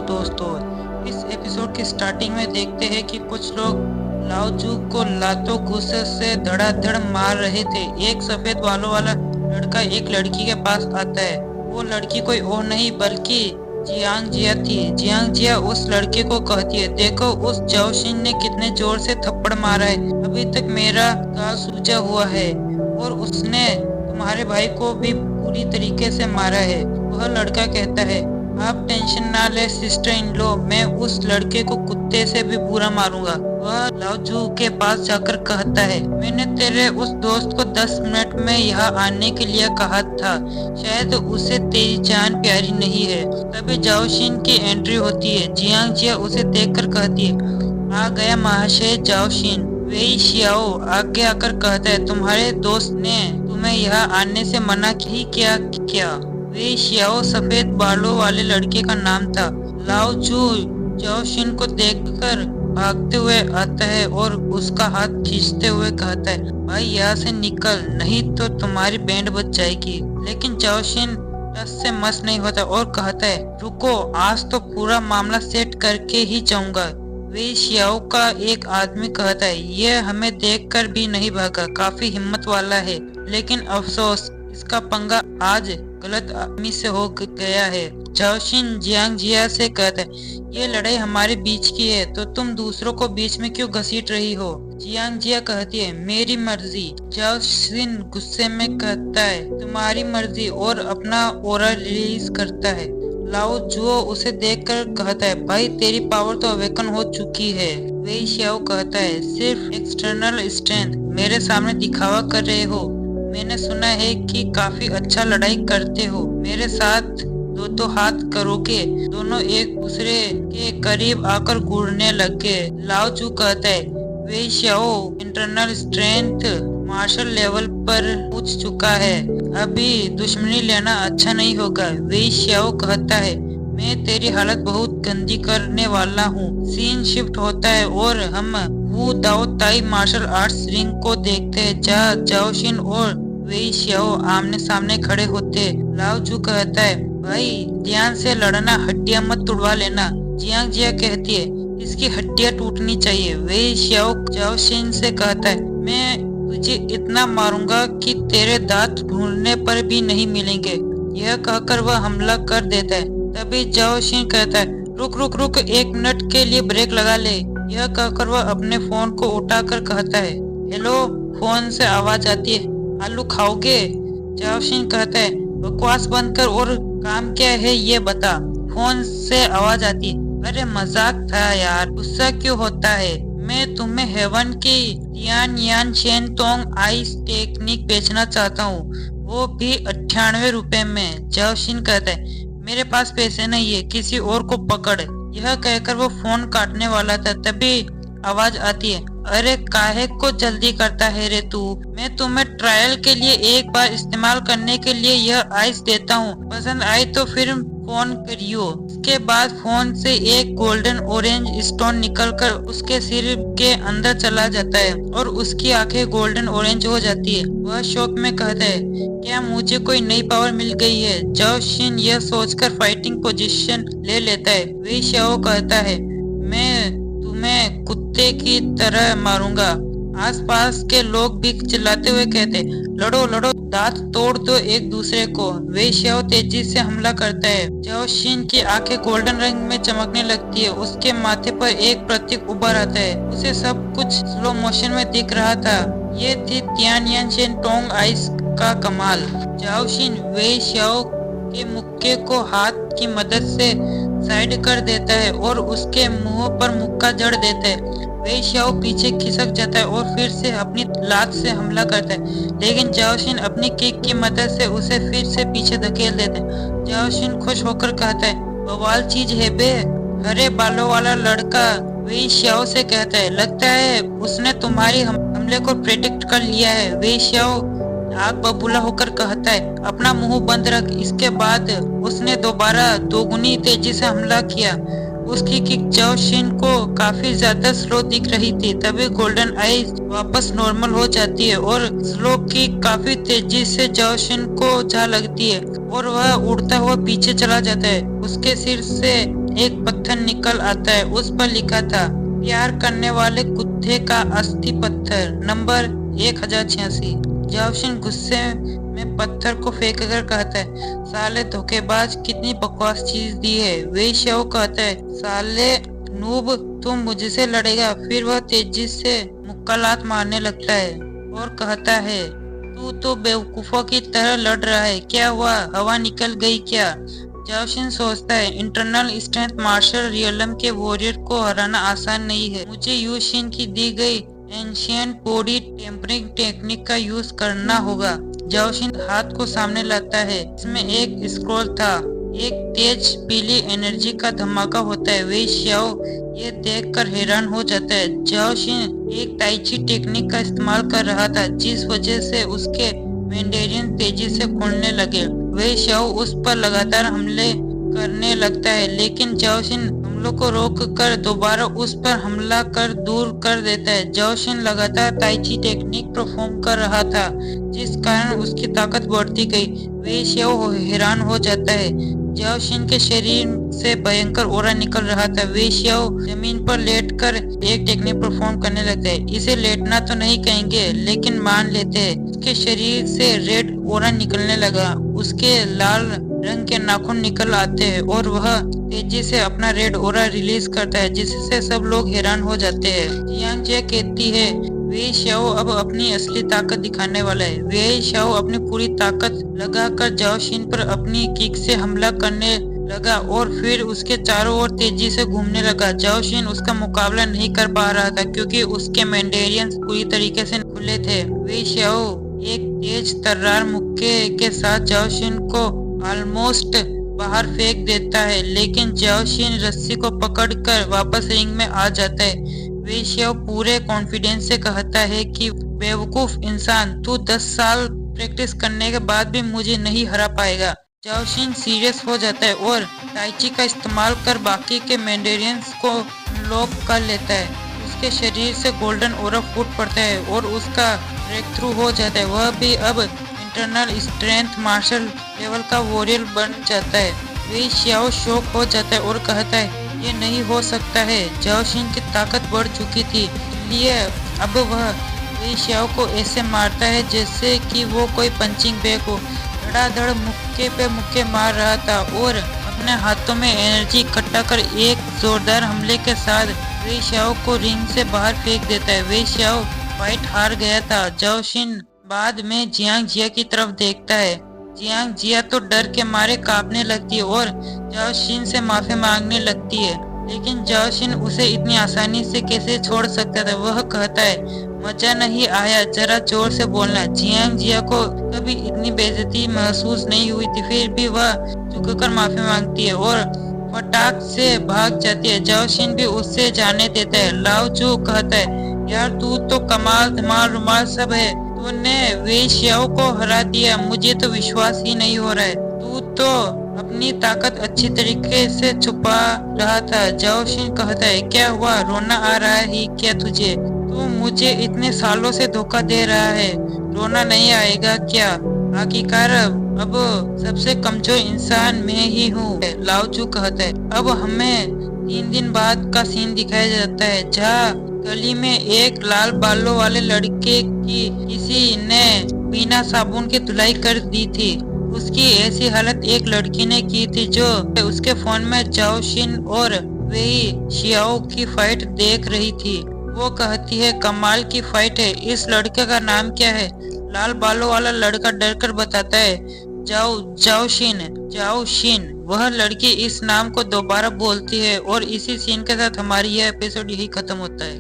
दोस्तों, इस एपिसोड की स्टार्टिंग में देखते हैं कि कुछ लोग लाओ जू को लातों गुस्से से धड़ाधड़ मार रहे थे। एक सफेद बालों वाला लड़का एक लड़की के पास आता है। वो लड़की कोई और नहीं बल्कि जियांग जिया थी। जियांग जिया उस लड़के को कहती है, देखो उस जाओशिन ने कितने जोर से थप्पड़ मारा है, अभी तक मेरा गाल सूजा हुआ है और उसने तुम्हारे भाई को भी पूरी तरीके से मारा है। वह लड़का कहता है, आप टेंशन ना ले सिस्टर इन लो, मैं उस लड़के को कुत्ते से भी बुरा मारूंगा। वह लाओजू के पास जाकर कहता है, मैंने तेरे उस दोस्त को 10 मिनट में यहाँ आने के लिए कहा था, शायद उसे तेरी जान प्यारी नहीं है। तभी जाओशिन की एंट्री होती है। जियांग जिया उसे देखकर कहती है, आ गया महाशय जाओशिन। वेई शियाओ आगे आकर कहता है, तुम्हारे दोस्त ने तुम्हें यहाँ आने से मना ही किया क्या? वेई शियाओ सफेद बालों वाले लड़के का नाम था। लाओ जू जाओशिन को देखकर भागते हुए आता है और उसका हाथ खींचते हुए कहता है, भाई यहाँ से निकल, नहीं तो तुम्हारी बैंड बज जाएगी। लेकिन जाओशिन टस से मस नहीं होता और कहता है, रुको, आज तो पूरा मामला सेट करके ही जाऊंगा। वेई शियाओ का एक आदमी कहता है, यह हमें देखकर भी नहीं भागा, काफी हिम्मत वाला है, लेकिन अफसोस इसका पंगा आज गलत आदमी से हो गया है। जाओशिन जियांग जिया से कहता है, ये लड़ाई हमारे बीच की है तो तुम दूसरों को बीच में क्यों घसीट रही हो? जियांग जिया कहती है, मेरी मर्जी। जाओशिन गुस्से में कहता है, तुम्हारी मर्जी, और अपना ओरा रिलीज करता है। लाओ जुओ उसे देखकर कहता है, भाई तेरी पावर तो अवेकन हो चुकी है। वेई शियाओ कहता है, सिर्फ एक्सटर्नल स्ट्रेंथ, मेरे सामने दिखावा कर रहे हो। मैंने सुना है कि काफी अच्छा लड़ाई करते हो, मेरे साथ दो हाथ करोगे? दोनों एक दूसरे के करीब आकर घूरने लगे। लाओ जू कहता है, Wei Xiao internal strength martial level पर पहुंच चुका है, अभी दुश्मनी लेना अच्छा नहीं होगा। वेई शियाओ कहता है, मैं तेरी हालत बहुत गंदी करने वाला हूँ। सीन शिफ्ट होता है और हम वू दाओ ताई मार्शल आर्ट्स रिंग को देखते हैं, जहाँ जाओशिन और वेई शियाओ आमने सामने खड़े होते। लाओ जू कहता है, भाई ध्यान से लड़ना, हड्डियां मत तुड़वा लेना। जियांग जिया कहती है, इसकी हड्डियां टूटनी चाहिए। वेई शियाओ जाओशिन से कहता है, मैं तुझे इतना मारूंगा कि तेरे दांत ढूंढने पर भी नहीं मिलेंगे। यह कहकर वह हमला कर देता है। तभी जाओशिन कहता है, रुक रुक रुक, 1 मिनट के लिए ब्रेक लगा ले। यह कहकर वह अपने फोन को उठाकर कहता है, हेलो। फोन से आवाज आती है, आलू खाओगे? जाओशिन कहता है, बकवास बंद कर और काम क्या है ये बता। फोन से आवाज आती है, अरे मजाक था यार, गुस्सा क्यों होता है? मैं तुम्हें हेवन की तियान यान शेन तोंग आइस टेक्निक बेचना चाहता हूँ, वो भी 98 रुपए में। जाओशिन कहता है, मेरे पास पैसे नहीं है, किसी और को पकड़। यह कहकर वो फोन काटने वाला था। तभी आवाज आती है, अरे काहे को जल्दी करता है रे तू? मैं तुम्हें ट्रायल के लिए एक बार इस्तेमाल करने के लिए यह आइस देता हूँ, पसंद आई तो फिर फोन करियो। इसके बाद फोन से एक गोल्डन ऑरेंज स्टोन निकलकर उसके सिर के अंदर चला जाता है और उसकी आंखें गोल्डन ऑरेंज हो जाती है। वह शौक में कहता है, क्या मुझे कोई नई पावर मिल गई है? जाओशिन यह सोचकर फाइटिंग पोजीशन ले लेता है। वेई शियाओ कहता है, मैं तुम्हें कुत्ते की तरह मारूंगा। आसपास के लोग भी चिल्लाते हुए कहते, लड़ो लड़ो, दांत तोड़ दो एक दूसरे को। वेई शियाओ तेजी से हमला करता है। जाओशिन की आंखें गोल्डन रंग में चमकने लगती है, उसके माथे पर एक प्रतीक उभर आता है, उसे सब कुछ स्लो मोशन में दिख रहा था। ये थी तियान यान शेन तोंग आइस का कमाल। जाओशिन वेई शियाओ के मुक्के को हाथ की मदद से साइड कर देता है और उसके मुंह पर मुक्का जड़ देता है। वेई शियाओ पीछे खिसक जाता है और फिर से अपनी लात से हमला करता है, लेकिन जाओशिन अपनी किक की मदद से उसे फिर से पीछे धकेल देता है। जाओशिन खुश होकर कहता है, बवाल चीज है बे। हरे बालों वाला लड़का वेई शियाओ से कहता है, लगता है उसने तुम्हारी हमले को प्रेडिक्ट कर लिया है। वेई शियाओ आग बबूला होकर कहता है, अपना मुंह बंद रख। इसके बाद उसने दोबारा दोगुनी तेजी से हमला किया। उसकी किक जाओशिन को काफी ज्यादा स्लो दिख रही थी। तभी गोल्डन आइज वापस नॉर्मल हो जाती है और स्लो किक काफी तेजी से जाओशिन को जा लगती है और वह उड़ता हुआ पीछे चला जाता है। उसके सिर से एक पत्थर निकल आता है। उस पर लिखा था, प्यार करने वाले कुत्ते का अस्थि पत्थर नंबर 1086। जाओशिन गुस्से में पत्थर को फेंक कर कहता है, साले धोखेबाज, कितनी बकवास चीज दी है। वे शाओ कहता है, साले नूब, तुम मुझसे लड़ेगा। फिर वह तेजी से मुक्कालात मारने लगता है और कहता है, तू तो बेवकूफों की तरह लड़ रहा है, क्या हुआ, हवा निकल गई क्या। जाओशिन सोचता है, इंटरनल स्ट्रेंथ मार्शल रियलम के वॉरियर को हराना आसान नहीं है। मुझे यू शिन की दी गई एंशिएंट बॉडी टेम्परिंग टेक्निक का यूज करना होगा। जाओशिन हाथ को सामने लाता है, इसमें एक स्क्रॉल था। एक तेज पीली एनर्जी का धमाका होता है। वे शाओ ये देखकर हैरान हो जाता है। जाओशिन एक ताइची टेक्निक का इस्तेमाल कर रहा था, जिस वजह से उसके मैंडेरियन तेजी से खुलने लगे। वे शाओ उस पर लगातार हमले करने लगता है, लेकिन जाओशिन हमलों को रोक कर दोबारा उस पर हमला कर दूर कर देता है। जाओशिन लगातार ताइची टेक्निक परफॉर्म कर रहा था, जिस कारण उसकी ताकत बढ़ती गई। वे शाओ हैरान हो जाता है। जाओशिन के शरीर से भयंकर ओरा निकल रहा था। वे शाओ जमीन पर लेटकर एक टेक्निक परफॉर्म करने लगता है। इसे लेटना तो नहीं कहेंगे, लेकिन मान लेते हैं। उसके शरीर से रेड ओरा निकलने लगा। उसके लाल रंग के नाखून निकल आते हैं और वह तेजी से अपना रेड ओरा रिलीज करता है, जिससे सब लोग हैरान हो जाते हैं। जियांग जिया कहती है, वे शाओ अब अपनी असली ताकत दिखाने वाला है। वे शाओ अपनी पूरी ताकत लगाकर जाओशिन पर अपनी किक से हमला करने लगा और फिर उसके चारों ओर तेजी से घूमने लगा। जाओशिन उसका मुकाबला नहीं कर पा रहा था, क्योंकि उसके मैंडेरियंस पूरी तरीके से खुले थे। वे शाओ एक तेज तर्रार मुक्के के साथ जाओशिन को ऑलमोस्ट बाहर फेंक देता है, लेकिन जाओशिन रस्सी को पकड़कर वापस रिंग में आ जाता है। वे शाओ पूरे कॉन्फिडेंस से कहता है कि बेवकूफ इंसान, तू 10 साल प्रैक्टिस करने के बाद भी मुझे नहीं हरा पाएगा। जाओशिन सीरियस हो जाता है और ताइची का इस्तेमाल कर बाकी के मैंडेरियंस को लॉक कर लेता है। उसके शरीर से गोल्डन ओरा फूट पड़ता है और उसका ब्रेक थ्रू हो जाता है। वह भी अब इंटरनल स्ट्रेंथ मार्शल लेवल का वॉरियर बन जाता है। वे शाओ शॉक हो जाता है और कहता है, ये नहीं हो सकता है। जाओशिन की ताकत बढ़ चुकी थी, इसलिए अब वह वे शाओ को ऐसे मारता है जैसे कि वो कोई पंचिंग बैग हो। धड़ाधड़ मुक्के पे मुक्के मार रहा था और अपने हाथों में एनर्जी इकट्ठा कर एक जोरदार हमले के साथ वे शाओ को रिंग से बाहर फेंक देता है। वे शाओ फाइट हार गया था। जाओशिन बाद में जियांग जिया की तरफ देखता है। जियांग जिया तो डर के मारे कांपने लगती है और जाओशिन से माफी मांगने लगती है, लेकिन जाओशिन उसे इतनी आसानी से कैसे छोड़ सकता था। वह कहता है, मजा नहीं आया, जरा जोर से बोलना। जियांग जिया को कभी इतनी बेइज्जती महसूस नहीं हुई थी, फिर भी वह झुककर माफी मांगती है और फटाक से भाग जाती है। जाओशिन भी उससे जाने देता है। लाओ जू कहता है, यार तू तो कमाल धमाल रुमाल सब है, तूने वे शाओ को हरा दिया, मुझे तो विश्वास ही नहीं हो रहा है। तू तो अपनी ताकत अच्छी तरीके से छुपा रहा था। जाओशिन कहता है, क्या हुआ, रोना आ रहा है क्या तुझे? तू मुझे इतने सालों से धोखा दे रहा है, रोना नहीं आएगा क्या? आखिरकार अब सबसे कमजोर इंसान मैं ही हूँ, लाओचू कहता है। अब हमें 3 दिन बाद का सीन दिखाया जाता है, जहाँ गली में एक लाल बालों वाले लड़के की किसी ने बिना साबुन के धुलाई कर दी थी। उसकी ऐसी हालत एक लड़की ने की थी जो उसके फोन में जाओशिन और वेई शियाओ की फाइट देख रही थी। वो कहती है, कमाल की फाइट है, इस लड़के का नाम क्या है? लाल बालों वाला लड़का डर कर बताता है, जाओशिन। वह लड़की इस नाम को दोबारा बोलती है और इसी सीन के साथ हमारी यह एपिसोड यही खत्म होता है।